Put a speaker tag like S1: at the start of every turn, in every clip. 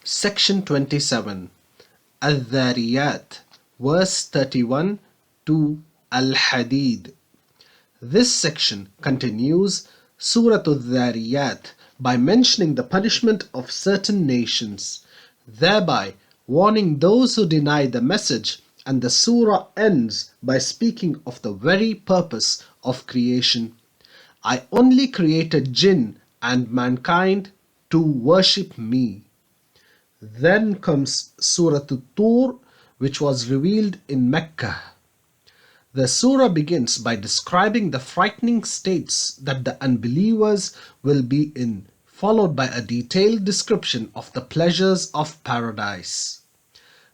S1: Section 27, Al-Dhariyat, verse 31 to Al-Hadid. This section continues Surah Al-Dhariyat by mentioning the punishment of certain nations, thereby warning those who deny the message, and the surah ends by speaking of the very purpose of creation. I only created jinn and mankind to worship me. Then comes Surah At-Tur, which was revealed in Mecca. The surah begins by describing the frightening states that the unbelievers will be in, followed by a detailed description of the pleasures of paradise.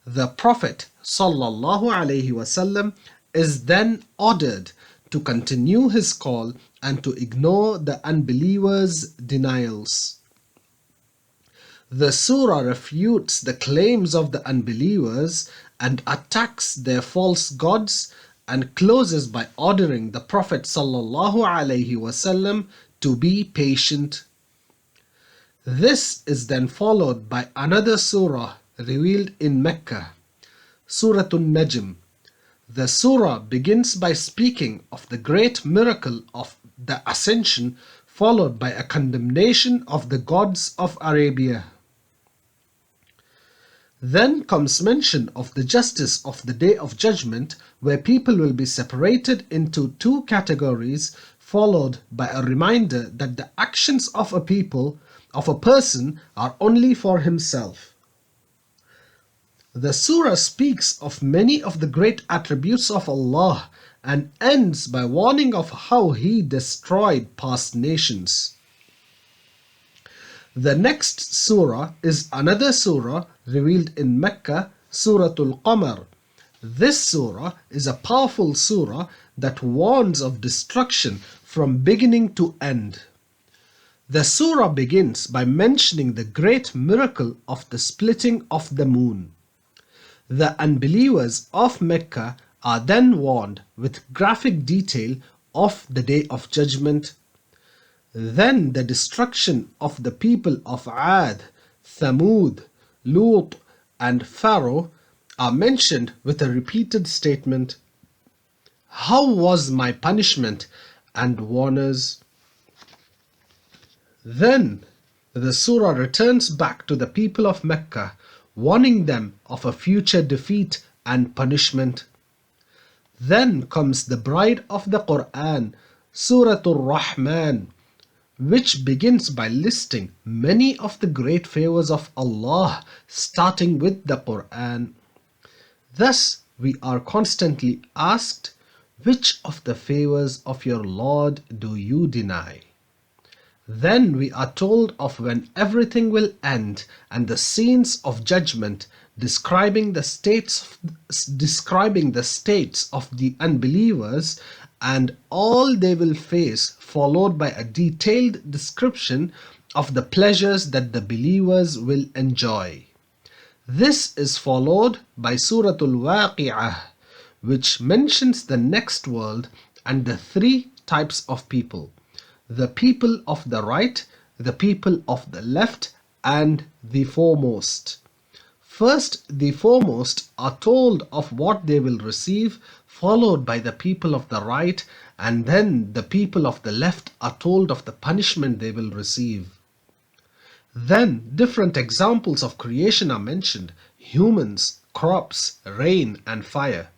S1: The Prophet ﷺ is then ordered to continue his call and to ignore the unbelievers' denials. The surah refutes the claims of the unbelievers and attacks their false gods, and closes by ordering the Prophet ﷺ to be patient. This is then followed by another surah revealed in Mecca, Surah An-Najm. The surah begins by speaking of the great miracle of the Ascension, followed by a condemnation of the gods of Arabia. Then comes mention of the justice of the Day of Judgment, where people will be separated into two categories, followed by a reminder that the actions of a person are only for himself. The surah speaks of many of the great attributes of Allah and ends by warning of how He destroyed past nations. The next surah is another surah revealed in Mecca, Surah Al-Qamar. This surah is a powerful surah that warns of destruction from beginning to end. The surah begins by mentioning the great miracle of the splitting of the moon. The unbelievers of Mecca are then warned with graphic detail of the Day of Judgment. Then the destruction of the people of Ad, Thamud, Lut and Pharaoh are mentioned with a repeated statement, "How was my punishment and warners?" Then the surah returns back to the people of Mecca, warning them of a future defeat and punishment. Then comes the bride of the Qur'an, Surah Ar-Rahman, which begins by listing many of the great favors of Allah, starting with the Qur'an. Thus, we are constantly asked, which of the favors of your Lord do you deny? Then we are told of when everything will end and the scenes of judgment, describing the states of the unbelievers and all they will face, followed by a detailed description of the pleasures that the believers will enjoy. This is followed by Surah Al-Waqi'ah, which mentions the next world and the three types of people: the people of the right, the people of the left, and the foremost. First, the foremost are told of what they will receive, followed by the people of the right, and then the people of the left are told of the punishment they will receive. Then different examples of creation are mentioned: humans, crops, rain, and fire.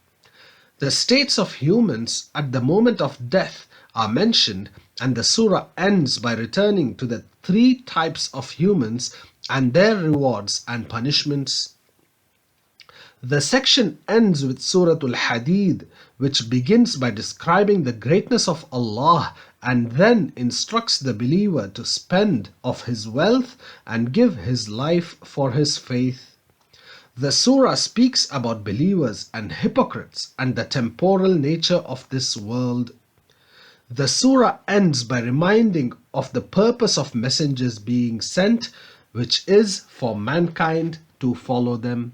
S1: The states of humans at the moment of death are mentioned, and the surah ends by returning to the three types of humans and their rewards and punishments. The section ends with Surah Al-Hadid, which begins by describing the greatness of Allah and then instructs the believer to spend of his wealth and give his life for his faith. The surah speaks about believers and hypocrites and the temporal nature of this world. The surah ends by reminding of the purpose of messengers being sent, which is for mankind to follow them.